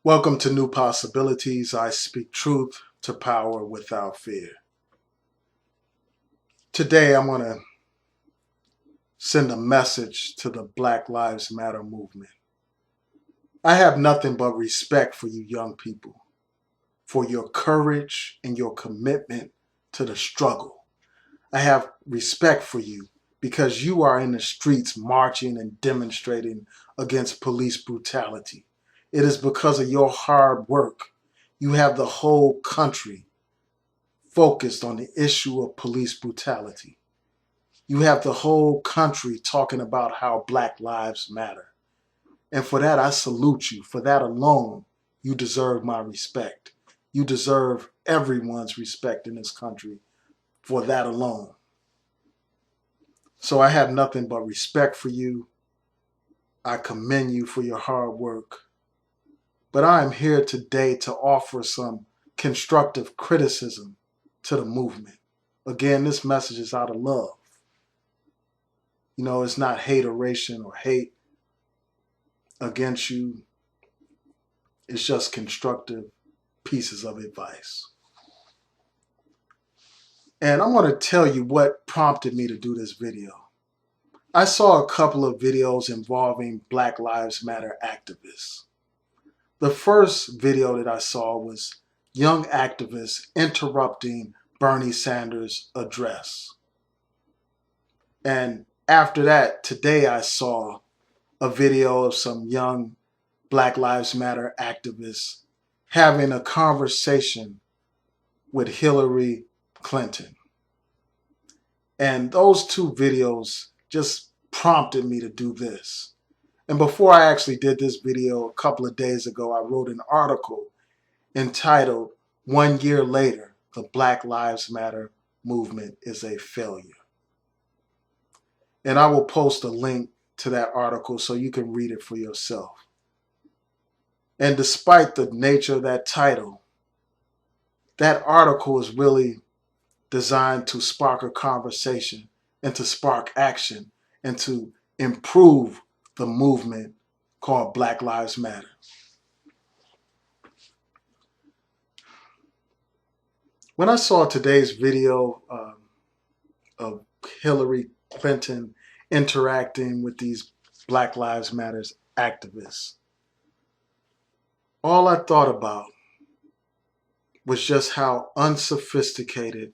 Welcome to New Possibilities. I speak truth to power without fear. Today, I'm going to send a message to the Black Lives Matter movement. I have nothing but respect for you young people, for your courage and your commitment to the struggle. I have respect for you because you are in the streets marching and demonstrating against police brutality. It is because of your hard work. You have the whole country focused on the issue of police brutality. You have the whole country talking about how Black lives matter. And for that, I salute you. For that alone, you deserve my respect. You deserve everyone's respect in this country for that alone. So I have nothing but respect for you. I commend you for your hard work. But I am here today to offer some constructive criticism to the movement. Again, this message is out of love. You know, it's not hateration or hate against you. It's just constructive pieces of advice. And I'm going to tell you what prompted me to do this video. I saw a couple of videos involving Black Lives Matter activists. The first video that I saw was young activists interrupting Bernie Sanders' address. And after that, today I saw a video of some young Black Lives Matter activists having a conversation with Hillary Clinton. And those two videos just prompted me to do this. And before I actually did this video, a couple of days ago, I wrote an article entitled, "1 Year Later, the Black Lives Matter Movement is a Failure." And I will post a link to that article so you can read it for yourself. And despite the nature of that title, that article is really designed to spark a conversation and to spark action and to improve the movement called Black Lives Matter. When I saw today's video of Hillary Clinton interacting with these Black Lives Matter activists, all I thought about was just how unsophisticated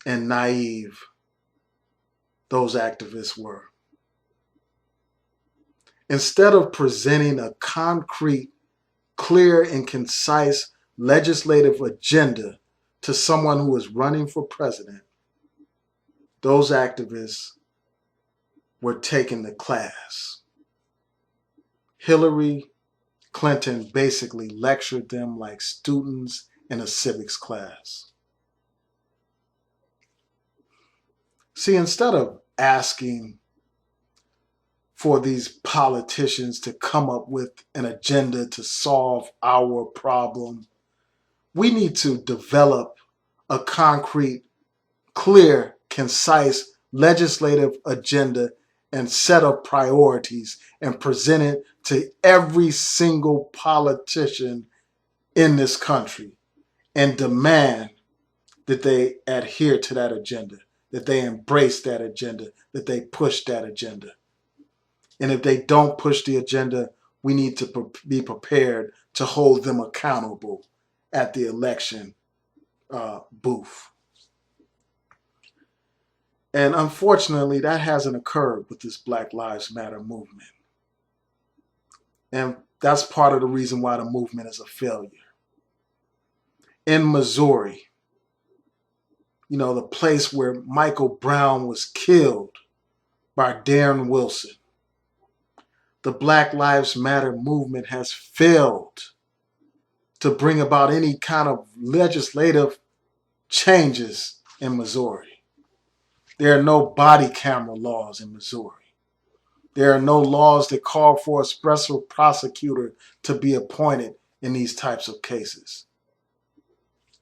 and naive those activists were. Instead of presenting a concrete, clear, and concise legislative agenda to someone who is running for president, those activists were taking the class. Hillary Clinton basically lectured them like students in a civics class. See, instead of asking for these politicians to come up with an agenda to solve our problem, we need to develop a concrete, clear, concise legislative agenda and set of priorities and present it to every single politician in this country and demand that they adhere to that agenda, that they embrace that agenda, that they push that agenda. And if they don't push the agenda, we need to be prepared to hold them accountable at the election booth. And unfortunately, that hasn't occurred with this Black Lives Matter movement. And that's part of the reason why the movement is a failure. In Missouri, you know, the place where Michael Brown was killed by Darren Wilson, the Black Lives Matter movement has failed to bring about any kind of legislative changes in Missouri. There are no body camera laws in Missouri. There are no laws that call for a special prosecutor to be appointed in these types of cases.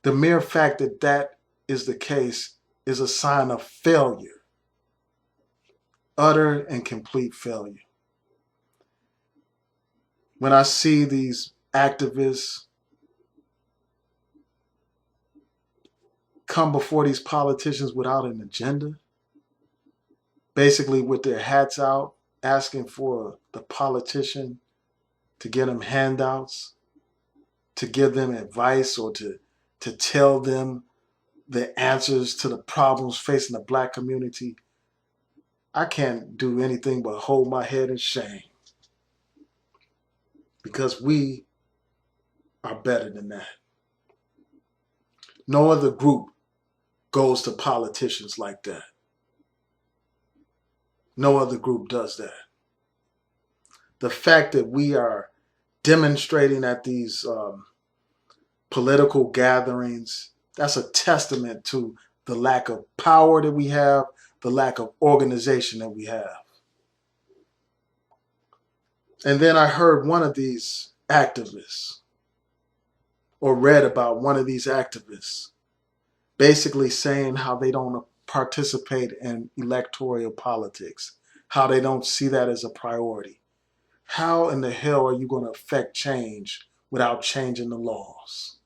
The mere fact that that is the case is a sign of failure, utter and complete failure. When I see these activists come before these politicians without an agenda, basically with their hats out, asking for the politician to get them handouts, to give them advice, or to tell them the answers to the problems facing the black community, I can't do anything but hold my head in shame, because we are better than that. No other group goes to politicians like that. No other group does that. The fact that we are demonstrating at these political gatherings, that's a testament to the lack of power that we have, the lack of organization that we have. And then I heard one of these activists, or read about one of these activists, basically saying how they don't participate in electoral politics, how they don't see that as a priority. How in the hell are you going to affect change without changing the laws?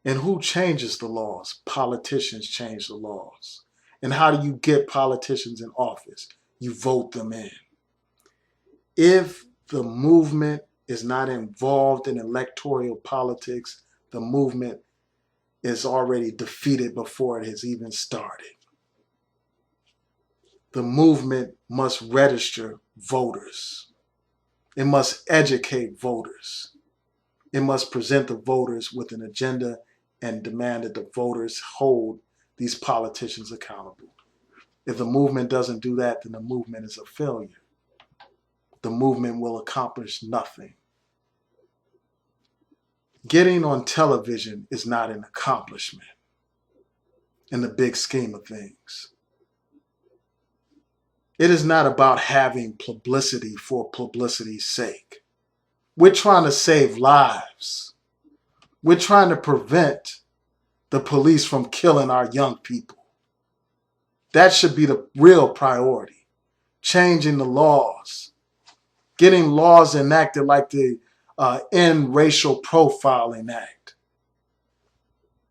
And who changes the laws? Politicians change the laws. And how do you get politicians in office? You vote them in. If the movement is not involved in electoral politics, the movement is already defeated before it has even started. The movement must register voters. It must educate voters. It must present the voters with an agenda and demand that the voters hold these politicians accountable. If the movement doesn't do that, then the movement is a failure. The movement will accomplish nothing. Getting on television is not an accomplishment in the big scheme of things. It is not about having publicity for publicity's sake. We're trying to save lives. We're trying to prevent the police from killing our young people. That should be the real priority. Changing the laws. Getting laws enacted like the End Racial Profiling Act.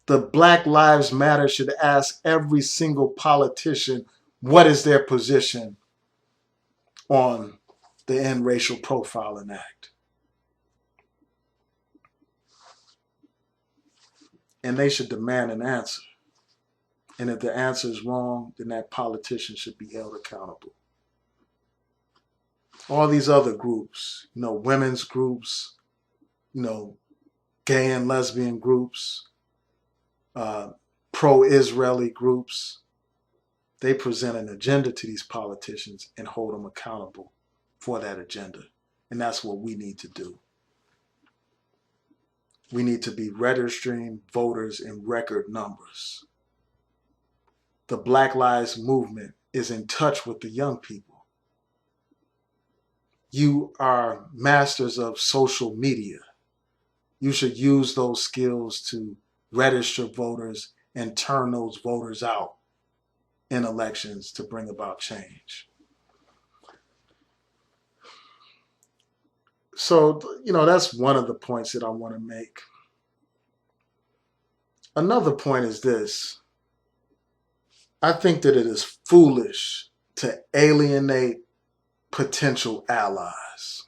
The Black Lives Matter should ask every single politician what is their position on the End Racial Profiling Act. And they should demand an answer. And if the answer is wrong, then that politician should be held accountable. All these other groups, women's groups, gay and lesbian groups, pro-Israeli groups, they present an agenda to these politicians and hold them accountable for that agenda. And that's what we need to do. We need to be registering voters in record numbers. The Black Lives Movement is in touch with the young people. You are masters of social media. You should use those skills to register voters and turn those voters out in elections to bring about change. So, that's one of the points that I want to make. Another point is this. I think that it is foolish to alienate potential allies,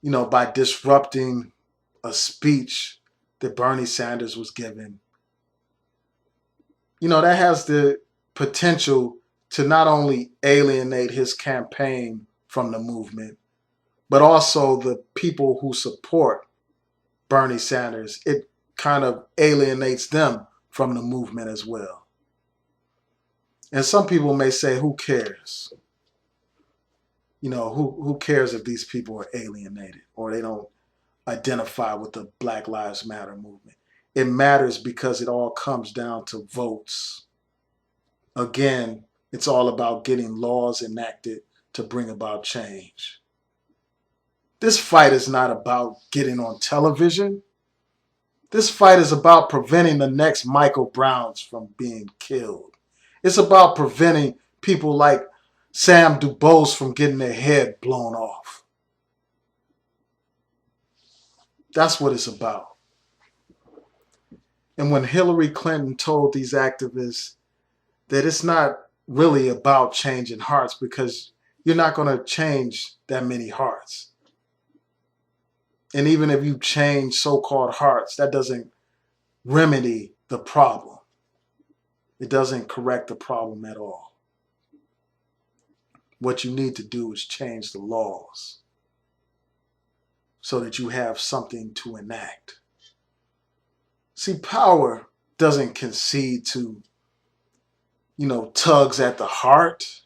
by disrupting a speech that Bernie Sanders was giving. That has the potential to not only alienate his campaign from the movement, but also the people who support Bernie Sanders. It kind of alienates them from the movement as well. And some people may say, who cares? Who cares if these people are alienated or they don't identify with the Black Lives Matter movement? It matters because it all comes down to votes. Again, it's all about getting laws enacted to bring about change. This fight is not about getting on television. This fight is about preventing the next Michael Browns from being killed. It's about preventing people like Sam DuBose from getting their head blown off. That's what it's about. And when Hillary Clinton told these activists that it's not really about changing hearts, because you're not going to change that many hearts. And even if you change so-called hearts, that doesn't remedy the problem. It doesn't correct the problem at all. What you need to do is change the laws so that you have something to enact. See, power doesn't concede to, tugs at the heart,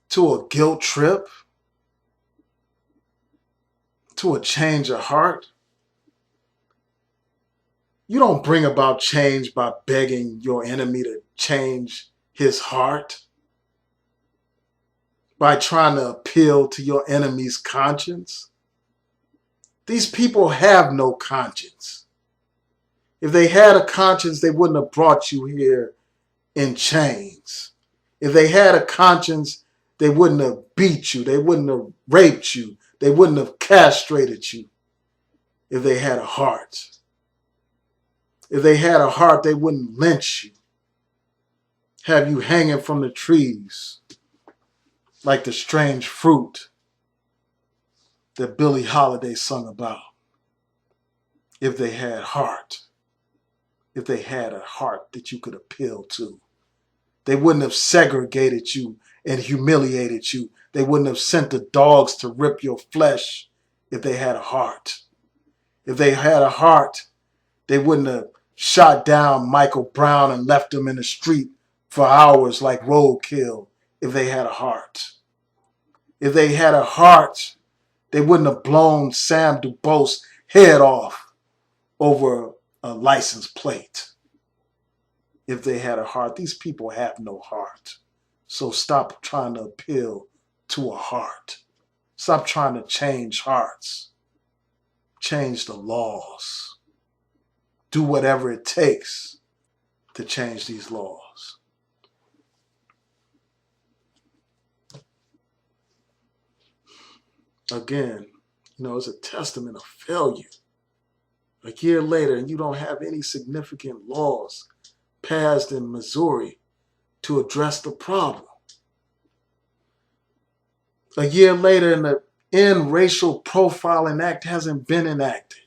to a guilt trip, to a change of heart. You don't bring about change by begging your enemy to change his heart, by trying to appeal to your enemy's conscience. These people have no conscience. If they had a conscience, they wouldn't have brought you here in chains. If they had a conscience, they wouldn't have beat you. They wouldn't have raped you. They wouldn't have castrated you. If they had a heart. If they had a heart, they wouldn't lynch you, have you hanging from the trees like the strange fruit that Billie Holiday sung about. If they had heart, if they had a heart that you could appeal to, they wouldn't have segregated you and humiliated you. They wouldn't have sent the dogs to rip your flesh if they had a heart. If they had a heart, they wouldn't have shot down Michael Brown and left him in the street for hours like roadkill if they had a heart. If they had a heart, they wouldn't have blown Sam Dubose head off over a license plate. If they had a heart, these people have no heart. So stop trying to appeal to a heart. Stop trying to change hearts. Change the laws. Do whatever it takes to change these laws. Again, it's a testament of failure. A year later, and you don't have any significant laws passed in Missouri to address the problem. A year later, and the End Racial Profiling Act hasn't been enacted.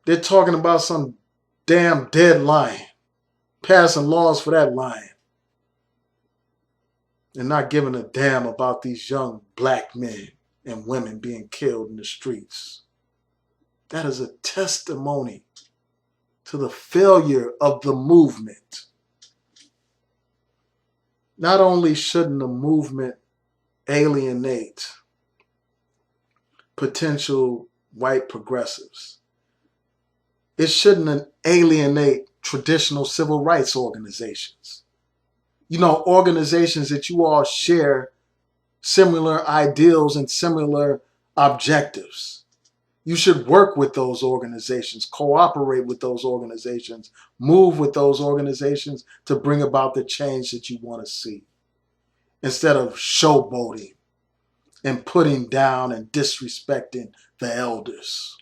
They're talking about some damn dead lion, passing laws for that lion, and not giving a damn about these young black men and women being killed in the streets. That is a testimony to the failure of the movement. Not only shouldn't the movement alienate potential white progressives, it shouldn't alienate traditional civil rights organizations. Organizations that you all share similar ideals and similar objectives. You should work with those organizations, cooperate with those organizations, move with those organizations to bring about the change that you want to see, instead of showboating and putting down and disrespecting the elders.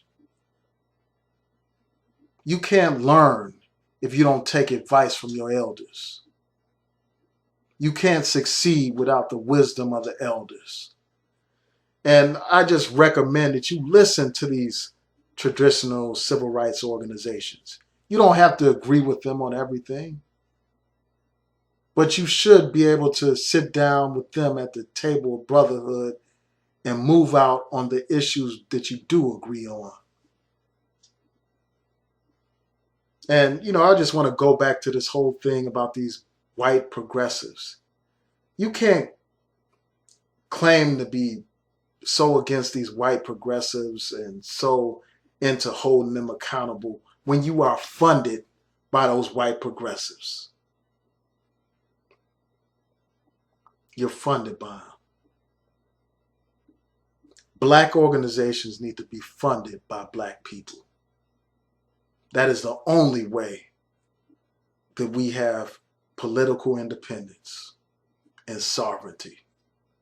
You can't learn if you don't take advice from your elders. You can't succeed without the wisdom of the elders. And I just recommend that you listen to these traditional civil rights organizations. You don't have to agree with them on everything, but you should be able to sit down with them at the table of brotherhood and move out on the issues that you do agree on. And, I just want to go back to this whole thing about these white progressives. You can't claim to be so against these white progressives and so into holding them accountable when you are funded by those white progressives. You're funded by them. Black organizations need to be funded by black people. That is the only way that we have political independence and sovereignty.